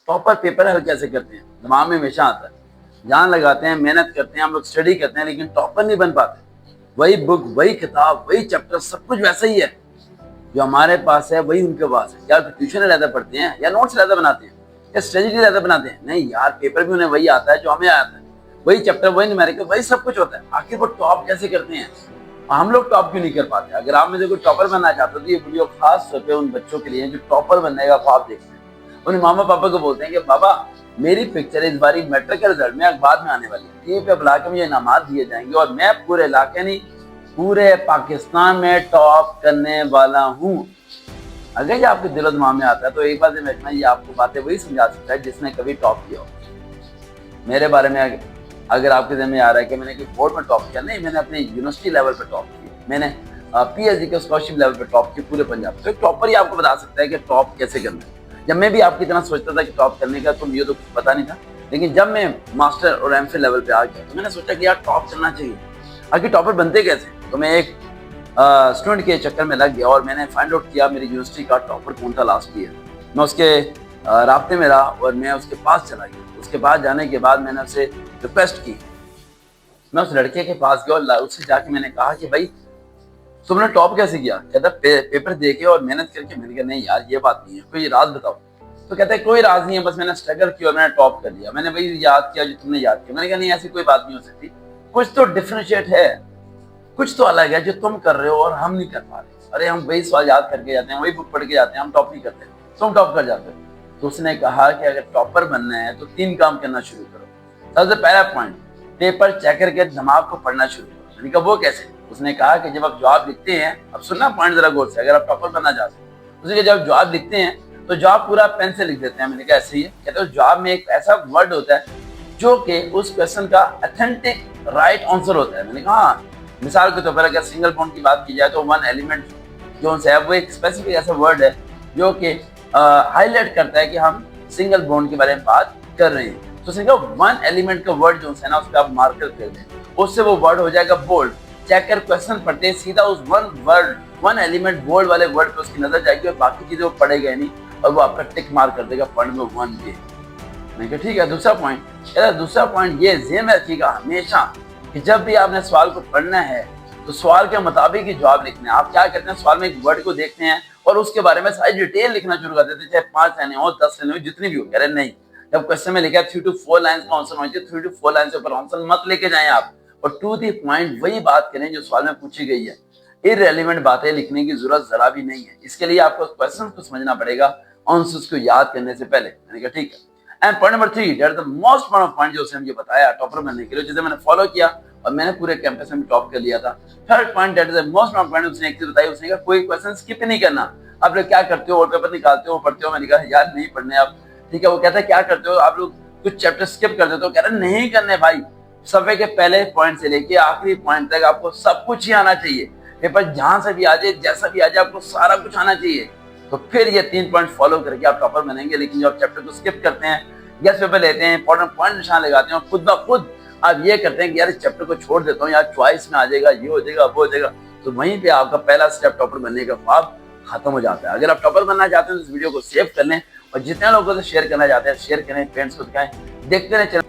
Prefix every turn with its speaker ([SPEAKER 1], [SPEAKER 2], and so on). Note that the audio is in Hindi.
[SPEAKER 1] टॉपर पेपर हल कैसे करते हैं, दिमाग में हमेशा आता है। जान लगाते हैं, मेहनत करते हैं, हम लोग स्टडी करते हैं, लेकिन टॉपर नहीं बन पाते। वही बुक, वही किताब, वही चैप्टर, सब कुछ वैसा ही है। जो हमारे पास है वही उनके पास है। क्या ट्यूशन रहता पढ़ते हैं, या नोट्स रहता बनाते हैं, या स्ट्रेटजी रहता बनाते हैं? नहीं यार, पेपर भी उन्हें वही आता है जो हमें आता है। वही चैप्टर, वही न्यूमेरिकल, वही सब कुछ होता है। आखिर वो टॉप कैसे करते हैं, हम लोग टॉप क्यों नहीं कर पाते? अगर आप में से कोई टॉपर बनना चाहते हो तो ये वीडियो खास तौर पे उन बच्चों के लिए जो टॉपर बनने का ख्वाब देखते हैं। उन्हें मामा पापा को बोलते हैं कि बाबा, मेरी पिक्चर इस बारी मैट्रिक के रिजल्ट में बाद में आने वाली है, टीवी पे बुला के मुझे इनामात दिए जाएंगे और मैं पूरे इलाके नहीं, पूरे पाकिस्तान में टॉप करने वाला हूँ। अगर ये आपके दिलो दिमाग में आता है तो एक बार देखना, ये आपको बातें वही समझा सकता है जिसने कभी टॉप किया हो। मेरे बारे में अगर आपके दिन में आ रहा है कि मैंने बोर्ड में टॉप किया, नहीं, मैंने अपने यूनिवर्सिटी लेवल पे टॉप किया, मैंने पीएचडी के स्कॉलरशिप लेवल पे टॉप किया पूरे पंजाब। तो एक टॉपर ही आपको बता सकता है कि टॉप कैसे करना है। जब मैं भी आपकी तरह सोचता था कि टॉप करने का, तो मुझे तो कुछ पता नहीं था, लेकिन जब मैं मास्टर और एमफिल लेवल पे आ गया तो मैंने सोचा कि यार टॉप करना चाहिए। आखिर टॉपर बनते कैसे? तो मैं एक स्टूडेंट के चक्कर में लग गया और मैंने फाइंड आउट किया मेरी यूनिवर्सिटी का टॉपर कौन था लास्ट ईयर। मैं उसके रास्ते में रहा और मैं उसके पास चला गया। उसके पास जाने के बाद मैंने उससे रिक्वेस्ट की। मैं उस लड़के के पास गया और उससे जाके मैंने कहा कि भाई, तुमने टॉप कैसे किया? कहता पेपर दे के और मेहनत करके। मैंने कहा नहीं यार, ये बात नहीं है, कोई राज बताओ। तो कहता है कोई राज नहीं है, बस मैंने स्ट्रगल किया और मैंने टॉप कर लिया। मैंने वही याद किया जो तुमने याद किया। मैंने कहा नहीं, ऐसी कोई बात नहीं हो सकती, कुछ तो डिफरेंशिएट है, कुछ तो अलग है जो तुम कर रहे हो और हम नहीं कर पा रहे। अरे हम वही सवाल याद करके जाते हैं, वही बुक पढ़ के जाते हैं, हम टॉप नहीं करते, तुम टॉप कर जाते हो। तो उसने कहा कि अगर टॉपर बनना है तो 3 काम करना शुरू करो। सबसे पहला पॉइंट, पेपर चेक करके दिमाग को पढ़ना शुरू करो। मैंने कहा वो कैसे? उसने कहा कि जब आप जवाब लिखते हैं, अब सुनना पॉइंट जरा गौर से, अगर आप टॉपर बनना चाहते हैं, उसने जब जवाब लिखते हैं तो जवाब पूरा पेन से लिख देते हैं। मैंने कहा ऐसे ही है? कहते हैं जवाब में एक ऐसा वर्ड होता है जो कि उस क्वेश्चन का ऑथेंटिक राइट आंसर होता है। मैंने कहा हाँ। मिसाल के तौर पर अगर सिंगल बॉन्ड की बात की जाए तो वन एलिमेंट जो है वो एक स्पेसिफिक ऐसा वर्ड है जो कि हाईलाइट करता है कि हम सिंगल बॉन्ड के बारे में बात कर रहे हैं। तो सिंगल वन एलिमेंट का वर्ड जो है ना, उस पर आप मार्कर कर दें, उससे वो वर्ड हो जाएगा बोल्ड। चेक कर क्वेश्चन पढ़ते हैं, सीधा उस वन एलिमेंट बोल्ड वाले वर्ड पे उसकी नजर जाएगी और बाकी चीजें वो पढ़ेगा नहीं और वो आपका टिक मार्क कर देगा पॉइंट में 1 ये। मैं कहा ठीक है। दूसरा पॉइंट ये ज़हन में रखिएगा हमेशा कि जब भी आपने सवाल को पढ़ना है तो सवाल के मुताबिक ही जवाब लिखना है। आप क्या करते हैं, सवाल में एक वर्ड को देखते हैं और उसके बारे में सारी डिटेल लिखना शुरू कर देते हैं, चाहे 5 लाइनें हो, 10 लाइनें हो, जितनी भी हो। कह रहे नहीं, जब क्वेश्चन में लिखा है 3 to 4 लाइन्स का आंसर होना चाहिए, 3 to 4 लाइन से ऊपर आंसर मत लेके जाएं आप, और टू द पॉइंट वही बात करें जो सवाल में पूछी गई है। इररेलेवेंट बातें लिखने की जरूरत जरा भी नहीं है। इसके लिए आपको क्वेश्चन को समझना पड़ेगा आंसर्स को याद करने से पहले। मैंने कहा ठीक है। And point number 3, that is the most important point जो उसने मुझे बताया टॉपर बनने के लिए, जिसे मैंने फॉलो किया और मैंने पूरे कैंपस में टॉप कर लिया था। Third point, that is the most important point, उसने एक चीज बताई। उसने कहा कोई क्वेश्चन स्किप नहीं करना। आप लोग क्या करते हो, और पेपर निकालते हो, पढ़ते हो? मैंने कहा यार नहीं पढ़ने आप। ठीक है। वो कहता है क्या करते हो आप लोग, कुछ चैप्टर स्किप कर देते हो? कह रहे नहीं करने भाई, सफे के पहले पॉइंट से लेके आखिरी पॉइंट तक आपको सब कुछ ही आना चाहिए। पेपर जहां से भी आ जाए, जैसा भी आ जाए, आपको सारा कुछ आना चाहिए। तो फिर ये 3 पॉइंट फॉलो करके आप टॉपर बनेंगे। लेकिन जो आप चैप्टर को स्किप करते हैं, गेस पेपर लेते हैं, इंपॉर्टेंट पॉइंट निशान लगाते हैं, खुद ब खुद आप ये करते हैं कि यार इस चैप्टर को छोड़ देता हूँ, यार चॉइस में आ जाएगा, ये हो जाएगा, वो हो जाएगा, तो वहीं पे आपका पहला स्टेप टॉपर बनने का ख्वाब खत्म हो जाता है। अगर आप टॉपर बनना चाहते हैं तो इस वीडियो को सेव कर लें और जितने लोगों से शेयर करना चाहते हैं शेयर करें, फ्रेंड्स को दिखाएं, देखते रहें।